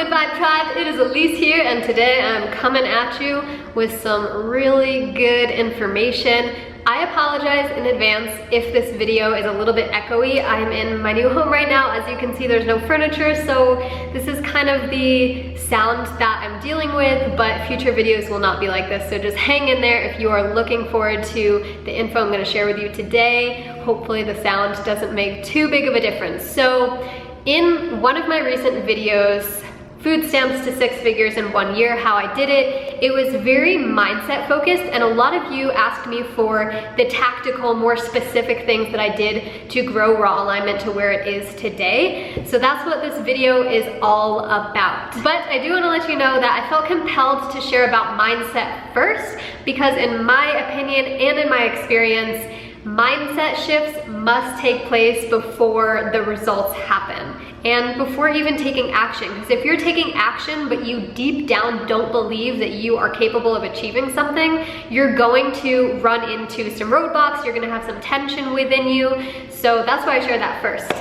Good Vibe Tribe, it is Alyse here, and today I'm coming at you with some really good information. I apologize in advance if this video is a little bit echoey. I'm in my new home right now. As you can see, there's no furniture, so this is kind of the sound that I'm dealing with, but future videos will not be like this, so just hang in there if you are looking forward to the info I'm gonna share with you today. Hopefully the sound doesn't make too big of a difference. So in one of my recent videos, food stamps to 6 figures in 1 year, how I did it, it was very mindset focused, and a lot of you asked me for the tactical, more specific things that I did to grow Raw Alignment to where it is today. So that's what this video is all about. But I do want to let you know that I felt compelled to share about mindset first, because in my opinion and in my experience, mindset shifts must take place before the results happen and before even taking action. Because if you're taking action but you deep down don't believe that you are capable of achieving something, you're going to run into some roadblocks, you're gonna have some tension within you. So that's why I share that first.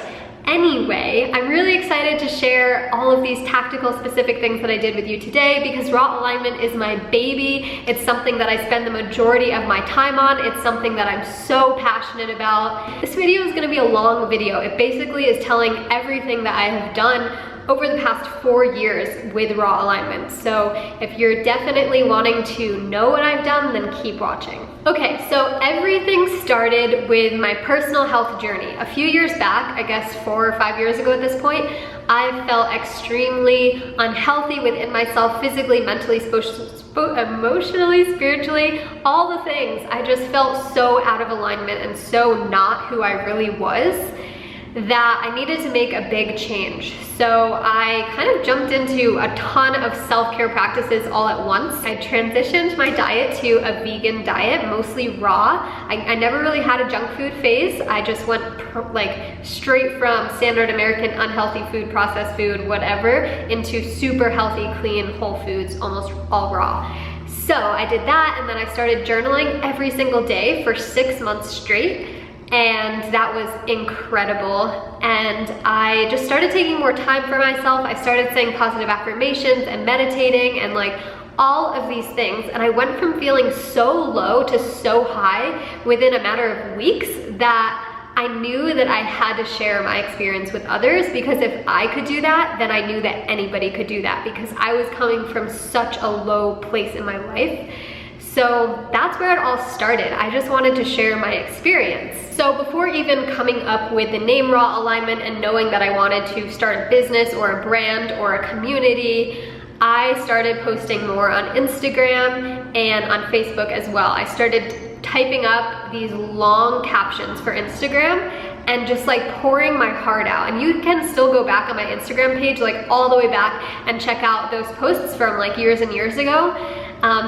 Anyway, I'm really excited to share all of these tactical specific things that I did with you today, because Raw Alignment is my baby. It's something that I spend the majority of my time on. It's something that I'm so passionate about. This video is gonna be a long video. It basically is telling everything that I have done over the past 4 years with Raw Alignment. So if you're definitely wanting to know what I've done, then keep watching. Okay, so everything started with my personal health journey. A few years back, I guess 4 or 5 years ago at this point, I felt extremely unhealthy within myself, physically, mentally, emotionally, spiritually, all the things. I just felt so out of alignment and so not who I really was, that I needed to make a big change. So I kind of jumped into a ton of self-care practices all at once. I transitioned my diet to a vegan diet, mostly raw. I never really had a junk food phase. I just went like straight from standard American unhealthy food, processed food, whatever, into super healthy, clean, whole foods, almost all raw. So I did that, and then I started journaling every single day for 6 months straight. And that was incredible. And I just started taking more time for myself. I started saying positive affirmations and meditating and like all of these things. And I went from feeling so low to so high within a matter of weeks that I knew that I had to share my experience with others, because if I could do that, then I knew that anybody could do that, because I was coming from such a low place in my life. So that's where it all started. I just wanted to share my experience. So before even coming up with the name Raw Alignment and knowing that I wanted to start a business or a brand or a community, I started posting more on Instagram and on Facebook as well. I started typing up these long captions for Instagram and just like pouring my heart out. And you can still go back on my Instagram page, like all the way back, and check out those posts from like years and years ago.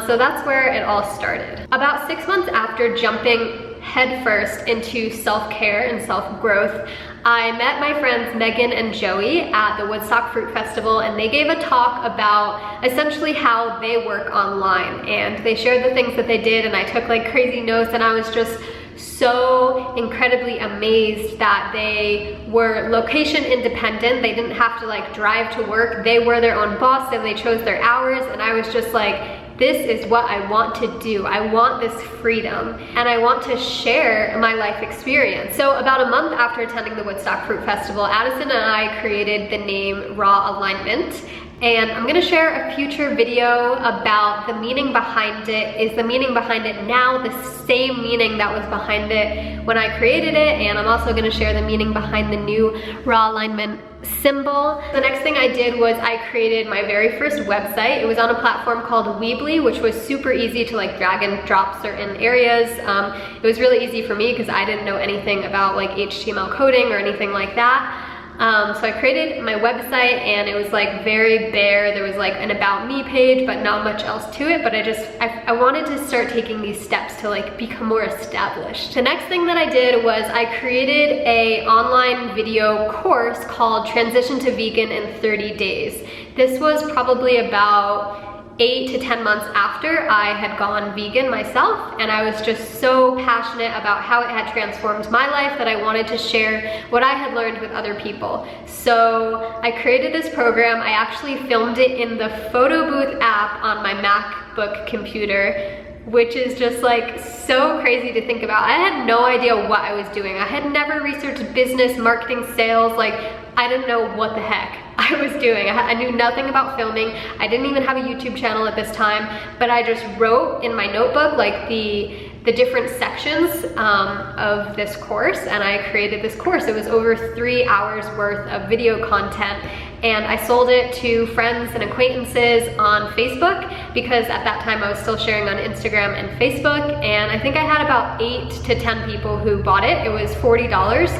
So that's where it all started. About 6 months after jumping headfirst into self-care and self-growth, I met my friends Megan and Joey at the Woodstock Fruit Festival, and they gave a talk about essentially how they work online. And they shared the things that they did, and I took like crazy notes, and I was just so incredibly amazed that they were location independent. They didn't have to like drive to work. They were their own boss, and they chose their hours, and I was just like, this is what I want to do. I want this freedom, and I want to share my life experience. So about a month after attending the Woodstock Fruit Festival, Addison and I created the name Raw Alignment. And I'm gonna share a future video about the meaning behind it. Is the meaning behind it now the same meaning that was behind it when I created it? And I'm also gonna share the meaning behind the new Raw Alignment symbol. The next thing I did was I created my very first website. It was on a platform called whiiile, which was super easy to like drag and drop certain areas. It was really easy for me because I didn't know anything about like HTML coding or anything like that. So I created my website, and it was like very bare. There was like an about me page, but not much else to it. But I wanted to start taking these steps to like become more established. The next thing that I did was I created a online video course called Transition to Vegan in 30 Days. This was probably about 8 to 10 months after I had gone vegan myself, and I was just so passionate about how it had transformed my life that I wanted to share what I had learned with other people. So I created this program. I actually filmed it in the photo booth app on my MacBook computer, which is just like so crazy to think about. I had no idea what I was doing. I had never researched business, marketing, sales. Like, I didn't know what the heck I was doing. I knew nothing about filming. I didn't even have a YouTube channel at this time, but I just wrote in my notebook like the different sections of this course, and I created this course. It was over 3 hours worth of video content, and I sold it to friends and acquaintances on Facebook, because at that time I was still sharing on Instagram and Facebook, and I think I had about 8 to 10 people who bought it. It was $40.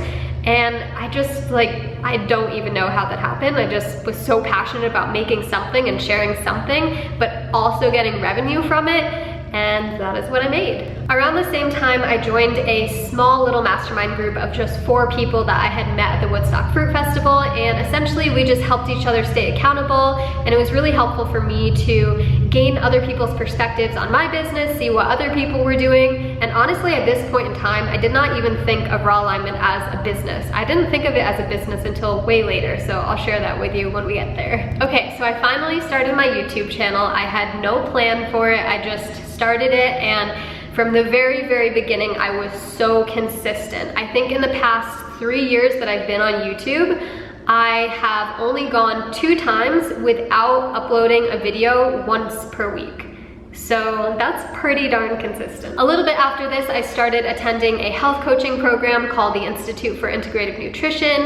And I just I don't even know how that happened. I just was so passionate about making something and sharing something, but also getting revenue from it. And that is what I made. Around the same time, I joined a small little mastermind group of just 4 people that I had met at the Woodstock Fruit Festival, and essentially we just helped each other stay accountable, and it was really helpful for me to gain other people's perspectives on my business, see what other people were doing, and honestly at this point in time, I did not even think of Raw Alignment as a business. I didn't think of it as a business until way later, so I'll share that with you when we get there. Okay, so I finally started my YouTube channel. I had no plan for it. I just started it, and from the very, very beginning, I was so consistent. I think in the past 3 years that I've been on YouTube, I have only gone 2 times without uploading a video once per week. So that's pretty darn consistent. A little bit after this, I started attending a health coaching program called the Institute for Integrative Nutrition,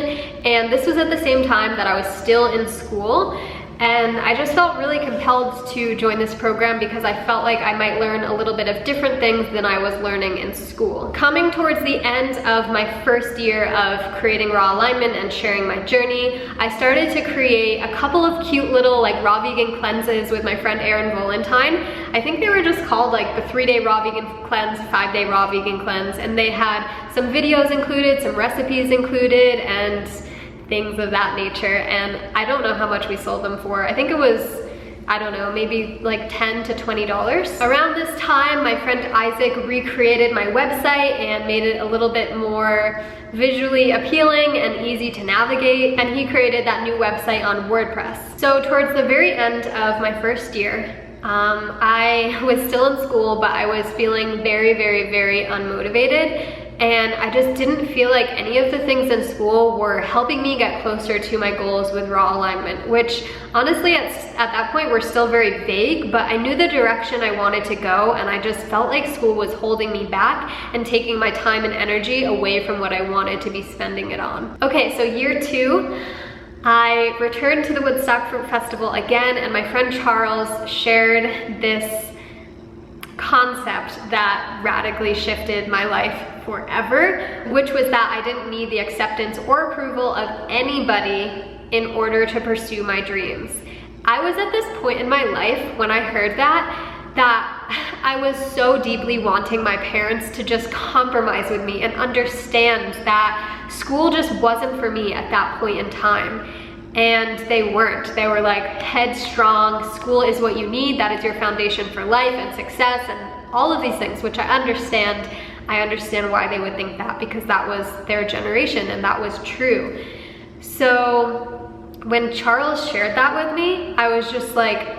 and this was at the same time that I was still in school. And I just felt really compelled to join this program because I felt like I might learn a little bit of different things than I was learning in school. Coming towards the end of my first year of creating Raw Alignment and sharing my journey, I started to create a couple of cute little raw vegan cleanses with my friend Erin Valentine. I think they were just called the 3-day raw vegan cleanse, 5-day raw vegan cleanse, and they had some videos included, some recipes included, and things of that nature, and I don't know how much we sold them for. I think it was, I don't know, maybe $10 to $20. Around this time, my friend Isaac recreated my website and made it a little bit more visually appealing and easy to navigate, and he created that new website on WordPress. So towards the very end of my first year, I was still in school, but I was feeling very, very, very unmotivated. And I just didn't feel like any of the things in school were helping me get closer to my goals with Raw Alignment, which honestly at that point were still very vague, but I knew the direction I wanted to go, and I just felt like school was holding me back and taking my time and energy away from what I wanted to be spending it on. Okay, so year 2, I returned to the Woodstock Fruit Festival again, and my friend Charles shared this concept that radically shifted my life forever, which was that I didn't need the acceptance or approval of anybody in order to pursue my dreams. I was at this point in my life when I heard that I was so deeply wanting my parents to just compromise with me and understand that school just wasn't for me at that point in time. And they weren't. They were headstrong, school is what you need, that is your foundation for life and success and all of these things, which I understand. I understand why they would think that, because that was their generation and that was true. So when Charles shared that with me, I was just like,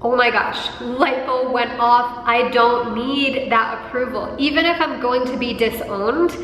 oh my gosh, light bulb went off. I don't need that approval. Even if I'm going to be disowned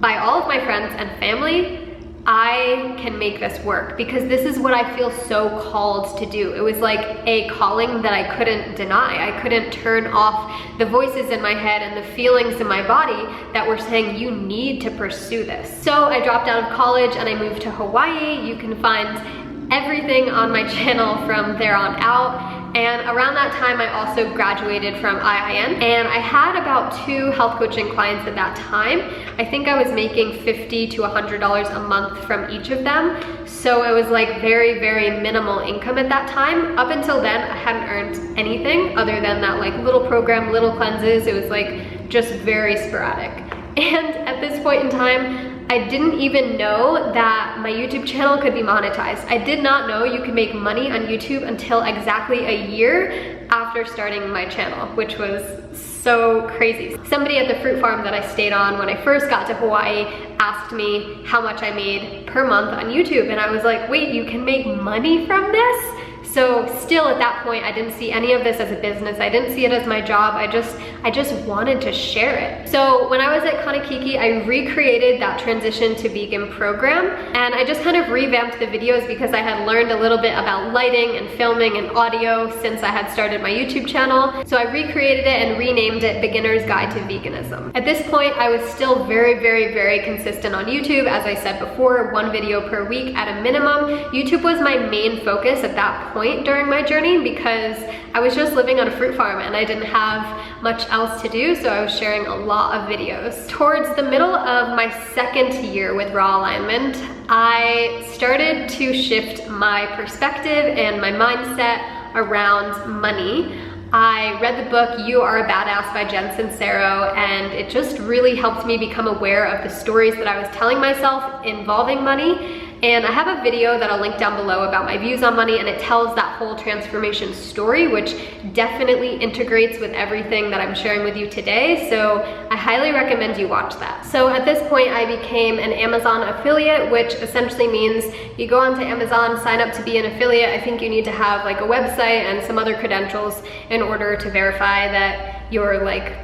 by all of my friends and family, I can make this work, because this is what I feel so called to do. It was like a calling that I couldn't deny. I couldn't turn off the voices in my head and the feelings in my body that were saying you need to pursue this. So I dropped out of college and I moved to Hawaii. You can find everything on my channel from there on out. And around that time, I also graduated from IIN, and I had about 2 health coaching clients at that time. I think I was making $50 to $100 a month from each of them. So it was very, very minimal income at that time. Up until then, I hadn't earned anything other than that little program, little cleanses. It was just very sporadic. And at this point in time, I didn't even know that my YouTube channel could be monetized. I did not know you could make money on YouTube until exactly a year after starting my channel, which was so crazy. Somebody at the fruit farm that I stayed on when I first got to Hawaii asked me how much I made per month on YouTube, and I was like, wait, you can make money from this? So still at that point, I didn't see any of this as a business. I didn't see it as my job. I just wanted to share it. So when I was at Kanekiki, I recreated that transition to vegan program, and I just kind of revamped the videos because I had learned a little bit about lighting and filming and audio since I had started my YouTube channel. So I recreated it and renamed it Beginner's Guide to Veganism. At this point, I was still very consistent on YouTube. As I said before, 1 video per week at a minimum. YouTube was my main focus at that point during my journey because I was just living on a fruit farm and I didn't have much else to do, so I was sharing a lot of videos. Towards the middle of my 2nd year with Raw Alignment, I started to shift my perspective and my mindset around money. I read the book You Are a Badass by Jen Sincero, and it just really helped me become aware of the stories that I was telling myself involving money. And I have a video that I'll link down below about my views on money, and it tells that whole transformation story, which definitely integrates with everything that I'm sharing with you today. So I highly recommend you watch that. So at this point, I became an Amazon affiliate, which essentially means you go onto Amazon, sign up to be an affiliate. I think you need to have like a website and some other credentials in order to verify that you're like,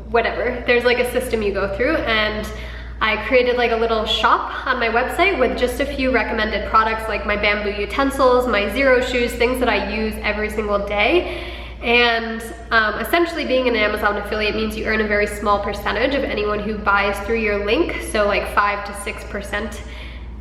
whatever. There's like a system you go through, and I created like a little shop on my website with just a few recommended products like my bamboo utensils, my Zero shoes, things that I use every single day. And essentially being an Amazon affiliate means you earn a very small percentage of anyone who buys through your link. So like 5 to 6%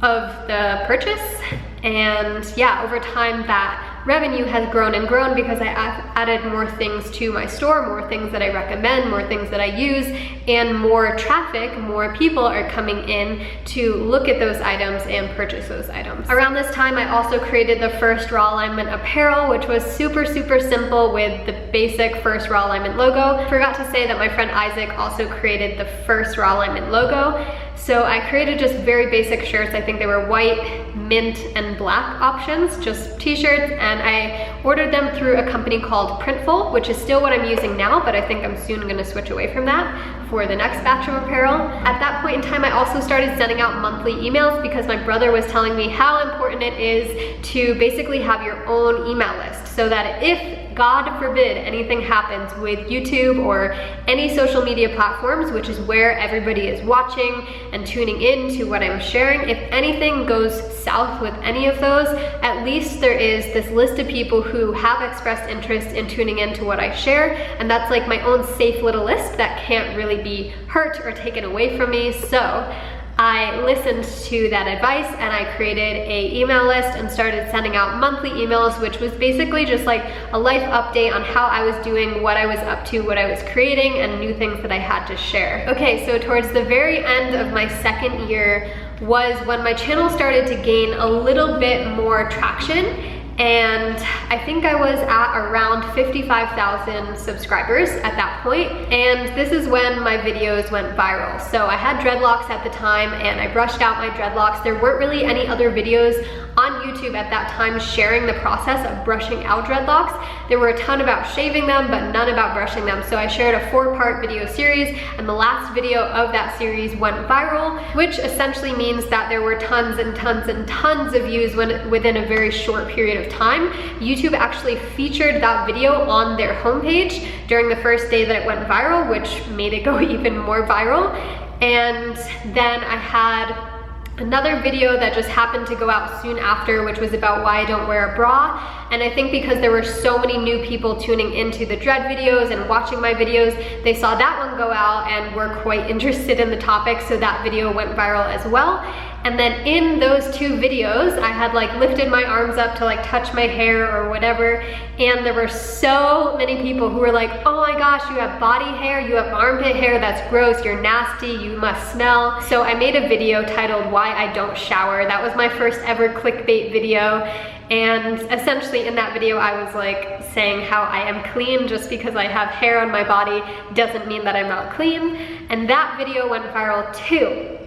of the purchase. And yeah, over time that revenue has grown and grown because I added more things to my store, more things that I recommend, more things that I use, and more traffic, more people are coming in to look at those items and purchase those items. Around this time, I also created the first Raw Alignment apparel, which was super simple with the basic first Raw Alignment logo. Forgot to say that my friend Isaac also created the first Raw Alignment logo. So I created just very basic shirts. I think they were white, mint, and black options, just t-shirts, and I ordered them through a company called Printful, which is still what I'm using now, but I think I'm soon gonna switch away from that for the next batch of apparel. At that point in time, I also started sending out monthly emails because my brother was telling me how important it is to basically have your own email list, so that if God forbid anything happens with YouTube or any social media platforms, which is where everybody is watching and tuning in to what I'm sharing, if anything goes south with any of those, at least there is this list of people who have expressed interest in tuning into what I share, and that's like my own safe little list that can't really be hurt or taken away from me. So I listened to that advice and I created an email list and started sending out monthly emails, which was basically just like a life update on how I was doing, what I was up to, what I was creating, and new things that I had to share. Okay, so towards the very end of my 2nd year was when my channel started to gain a little bit more traction. And I think I was at around 55,000 subscribers at that point. And this is when my videos went viral. So I had dreadlocks at the time and I brushed out my dreadlocks. There weren't really any other videos on YouTube at that time sharing the process of brushing out dreadlocks. There were a ton about shaving them, but none about brushing them. So I shared a 4-part video series, and the last video of that series went viral, which essentially means that there were tons and tons of views within a very short period of time. YouTube actually featured that video on their homepage during the first day that it went viral, which made it go even more viral. And then I had another video that just happened to go out soon after, which was about why I don't wear a bra. And I think because there were so many new people tuning into the dread videos and watching my videos, they saw that one go out and were quite interested in the topic, so that video went viral as well. And then in those 2 videos, I had like lifted my arms up to like touch my hair or whatever, and there were so many people who were like, oh my gosh, you have body hair, you have armpit hair, that's gross, you're nasty, you must smell. So I made a video titled Why I Don't Shower. That was my first ever clickbait video. And essentially in that video, I was like saying how I am clean. Just because I have hair on my body doesn't mean that I'm not clean. And that video went viral too.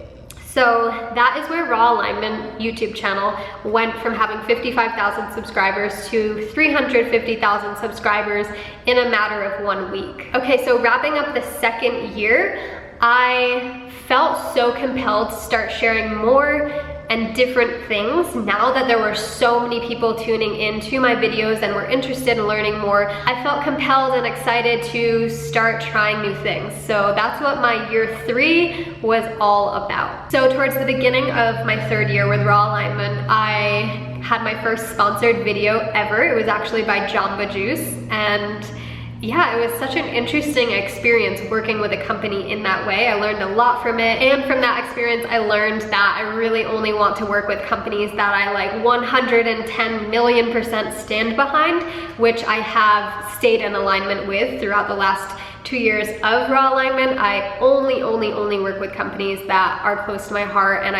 So that is where Raw Alignment YouTube channel went from having 55,000 subscribers to 350,000 subscribers in a matter of 1 week. Okay, so wrapping up the second year, I felt so compelled to start sharing more and different things now that there were so many people tuning in to my videos and were interested in learning more. I felt compelled and excited to start trying new things. So that's what my year 3 was all about. So towards the beginning of my third year with Raw Alignment, I had my first sponsored video ever. It was actually by Jamba Juice, and yeah, it was such an interesting experience working with a company in that way. I learned a lot from it, and from that experience I learned that I really only want to work with companies that I like 110 million% stand behind, which I have stayed in alignment with throughout the last 2 years of Raw Alignment. I only work with companies that are close to my heart and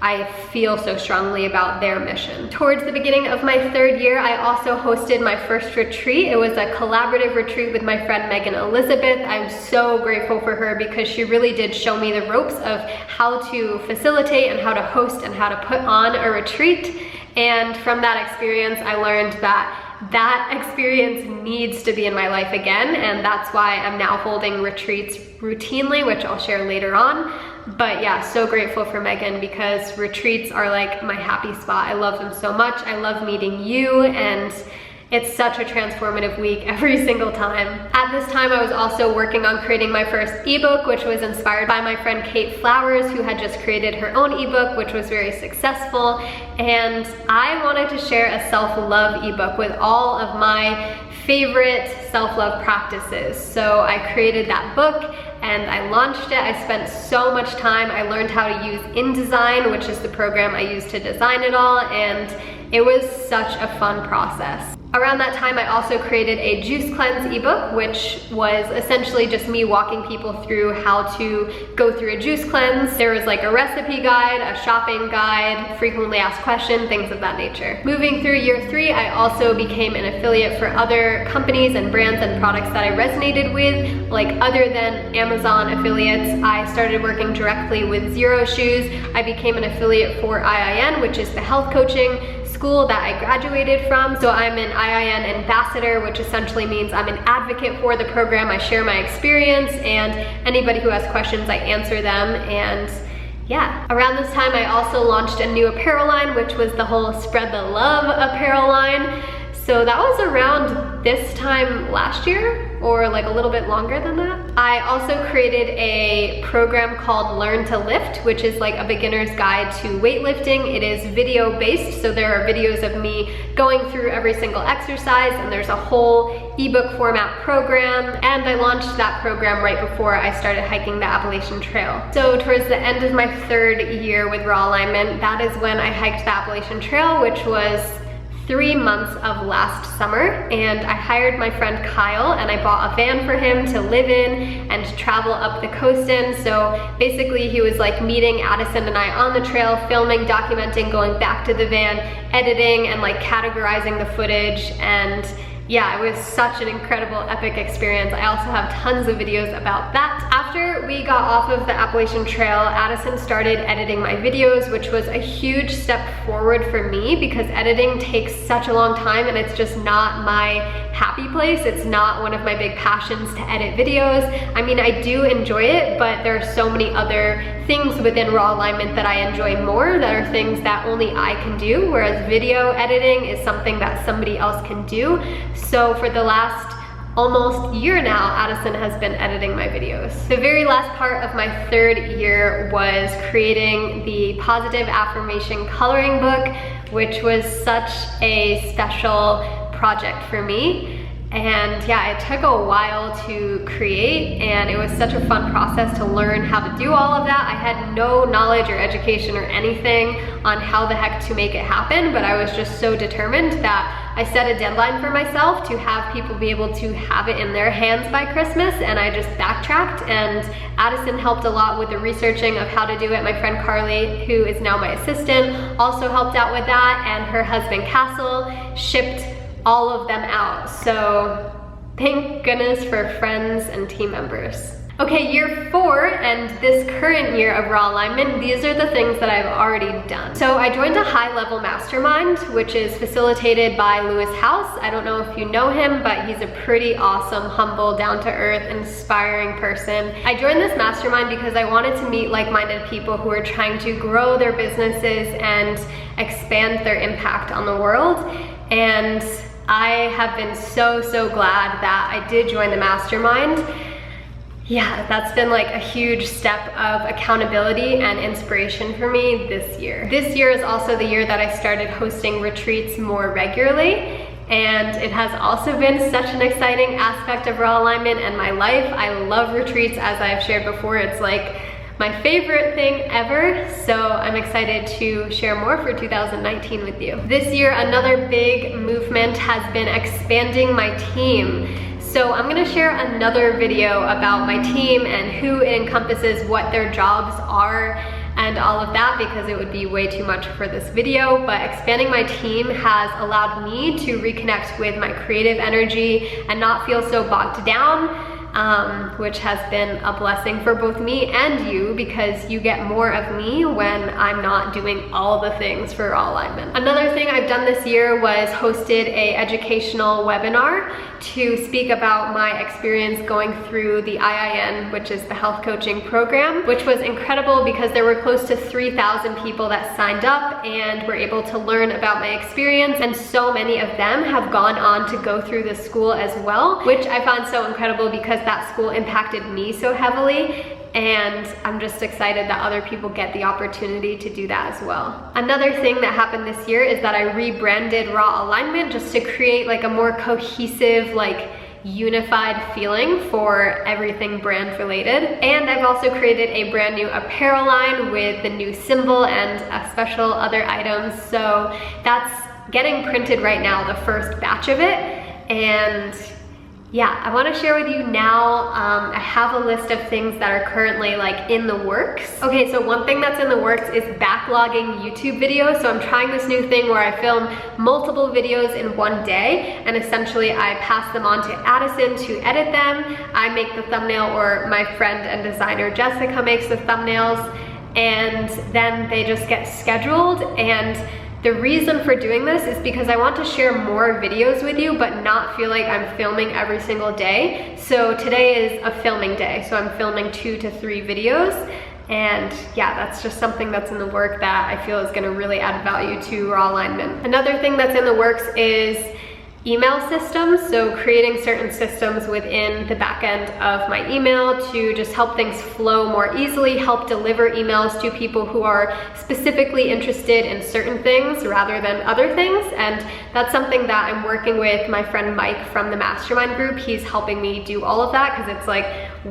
I feel so strongly about their mission. Towards the beginning of my third year, I also hosted my first retreat. It was a collaborative retreat with my friend Megan Elizabeth. I'm so grateful for her because she really did show me the ropes of how to facilitate and how to host and how to put on a retreat. And from that experience, I learned that experience needs to be in my life again, and that's why I'm now holding retreats routinely, which I'll share later on. But yeah, so grateful for Megan because retreats are like my happy spot. I love them so much. I love meeting you, and it's such a transformative week every single time. At this time, I was also working on creating my first ebook, which was inspired by my friend Kate Flowers, who had just created her own ebook, which was very successful. And I wanted to share a self-love ebook with all of my favorite self-love practices. So I created that book and I launched it. I spent so much time. I learned how to use InDesign, which is the program I use to design it all, and it was such a fun process. Around that time, I also created a juice cleanse ebook, which was essentially just me walking people through how to go through a juice cleanse. There was like a recipe guide, a shopping guide, frequently asked questions, things of that nature. Moving through year 3, I also became an affiliate for other companies and brands and products that I resonated with. Like other than Amazon affiliates, I started working directly with Zero Shoes. I became an affiliate for IIN, which is the health coaching school that I graduated from. So I'm an IIN ambassador, which essentially means I'm an advocate for the program. I share my experience, and anybody who has questions, I answer them. And yeah, around this time I also launched a new apparel line, which was the whole Spread the Love apparel line. So that was around this time last year, or like a little bit longer than that. I also created a program called Learn to Lift, which is like a beginner's guide to weightlifting. It is video based, so there are videos of me going through every single exercise, and there's a whole ebook format program. And I launched that program right before I started hiking the Appalachian Trail. So towards the end of my third year with Raw Alignment, that is when I hiked the Appalachian Trail, which was 3 months of last summer, and I hired my friend Kyle and I bought a van for him to live in and to travel up the coast in. So basically he was like meeting Addison and I on the trail, filming, documenting, going back to the van, editing and like categorizing the footage. And yeah, it was such an incredible, epic experience. I also have tons of videos about that. After we got off of the Appalachian Trail, Addison started editing my videos, which was a huge step forward for me because editing takes such a long time and it's just not my happy place. It's not one of my big passions to edit videos. I mean, I do enjoy it, but there are so many other things within Raw Alignment that I enjoy more, that are things that only I can do, whereas video editing is something that somebody else can do. So for the last almost year now, Addison has been editing my videos. The very last part of my third year was creating the Positive Affirmation coloring book, which was such a special project for me. And yeah, it took a while to create, and it was such a fun process to learn how to do all of that. I had no knowledge or education or anything on how the heck to make it happen, but I was just so determined that I set a deadline for myself to have people be able to have it in their hands by Christmas, and I just backtracked, and Addison helped a lot with the researching of how to do it. My friend Carly, who is now my assistant, also helped out with that, and her husband Castle shipped all of them out. So thank goodness for friends and team members. Okay, year 4 and this current year of Raw Alignment, these are the things that I've already done. So I joined a high-level mastermind, which is facilitated by Lewis House. I don't know if you know him, but he's a pretty awesome, humble, down-to-earth, inspiring person. I joined this mastermind because I wanted to meet like-minded people who are trying to grow their businesses and expand their impact on the world. And I have been so glad that I did join the mastermind. Yeah, that's been like a huge step of accountability and inspiration for me this year. This year is also the year that I started hosting retreats more regularly, and it has also been such an exciting aspect of Raw Alignment and my life. I love retreats, as I've shared before. It's like my favorite thing ever, so I'm excited to share more for 2019 with you. This year, another big movement has been expanding my team. So I'm gonna share another video about my team and who it encompasses, what their jobs are, and all of that, because it would be way too much for this video. But expanding my team has allowed me to reconnect with my creative energy and not feel so bogged down, which has been a blessing for both me and you, because you get more of me when I'm not doing all the things for Raw Alignment. Another thing I've done this year was hosted a educational webinar to speak about my experience going through the IIN, which is the health coaching program, which was incredible because there were close to 3,000 people that signed up and were able to learn about my experience, and so many of them have gone on to go through this school as well, which I found so incredible because that school impacted me so heavily, and I'm just excited that other people get the opportunity to do that as well. Another thing that happened this year is that I rebranded Raw Alignment just to create like a more cohesive, like unified feeling for everything brand related. And I've also created a brand new apparel line with the new symbol and special other items. So that's getting printed right now, the first batch of it. And yeah, I want to share with you now, I have a list of things that are currently like in the works. Okay, so one thing that's in the works is backlogging YouTube videos. So I'm trying this new thing where I film multiple videos in one day, and essentially I pass them on to Addison to edit them. I make the thumbnail, or my friend and designer Jessica makes the thumbnails, and then they just get scheduled. And the reason for doing this is because I want to share more videos with you, but not feel like I'm filming every single day. So today is a filming day, so I'm filming 2 to 3 videos. And yeah, that's just something that's in the work that I feel is gonna really add value to Raw Alignment. Another thing that's in the works is email systems, so creating certain systems within the back end of my email to just help things flow more easily, help deliver emails to people who are specifically interested in certain things rather than other things. And that's something that I'm working with my friend Mike from the mastermind group. He's helping me do all of that because it's like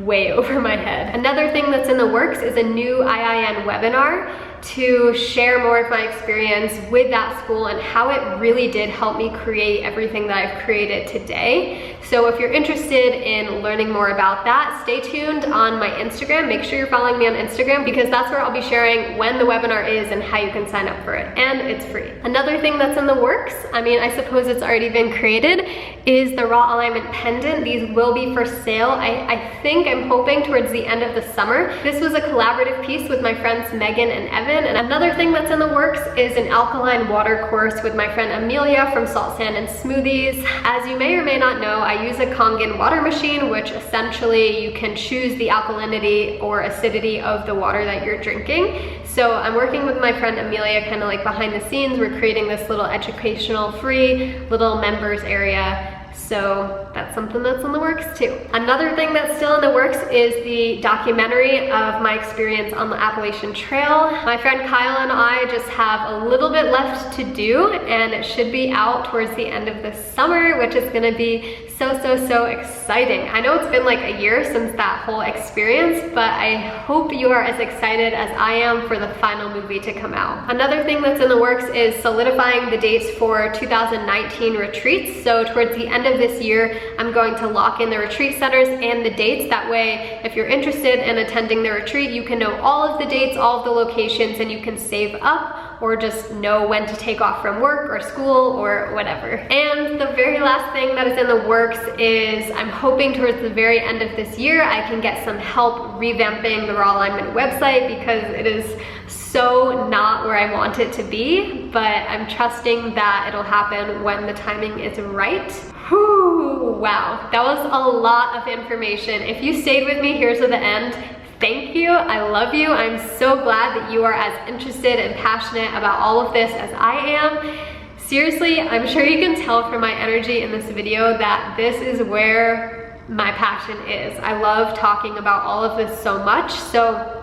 way over my head. Another thing that's in the works is a new IIN webinar to share more of my experience with that school and how it really did help me create everything that I've created today. So if you're interested in learning more about that, stay tuned on my Instagram. Make sure you're following me on Instagram, because that's where I'll be sharing when the webinar is and how you can sign up for it, and it's free. Another thing that's in the works, I mean, I suppose it's already been created, is the Raw Alignment pendant. These will be for sale. I'm hoping towards the end of the summer. This was a collaborative piece with my friends Megan and Evan. And another thing that's in the works is an alkaline water course with my friend Amelia from Salt, Sand, and Smoothies. As you may or may not know, I use a Kangen water machine, which essentially you can choose the alkalinity or acidity of the water that you're drinking. So I'm working with my friend Amelia kind of like behind the scenes. We're creating this little educational free little members area. So that's something that's in the works too. Another thing that's still in the works is the documentary of my experience on the Appalachian Trail. My friend Kyle and I just have a little bit left to do, and it should be out towards the end of the summer, which is gonna be so exciting. I know it's been like a year since that whole experience, but I hope you are as excited as I am for the final movie to come out. Another thing that's in the works is solidifying the dates for 2019 retreats. So towards the end of this year, I'm going to lock in the retreat centers and the dates. That way, if you're interested in attending the retreat, you can know all of the dates, all of the locations, and you can save up or just know when to take off from work or school or whatever. And the very last thing that is in the works is I'm hoping towards the very end of this year I can get some help revamping the Raw Alignment website because it is so not where I want it to be, but I'm trusting that it'll happen when the timing is right. Whew, wow, that was a lot of information. If you stayed with me here to the end, thank you, I love you. I'm so glad that you are as interested and passionate about all of this as I am. Seriously, I'm sure you can tell from my energy in this video that this is where my passion is. I love talking about all of this so much, so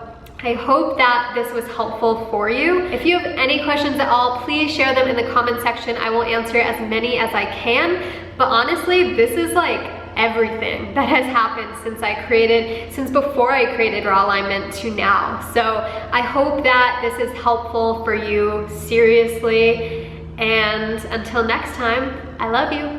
I hope that this was helpful for you. If you have any questions at all, please share them in the comment section. I will answer as many as I can, but honestly, this is like everything that has happened since before I created Raw Alignment to now. So I hope that this is helpful for you, seriously. And until next time, I love you.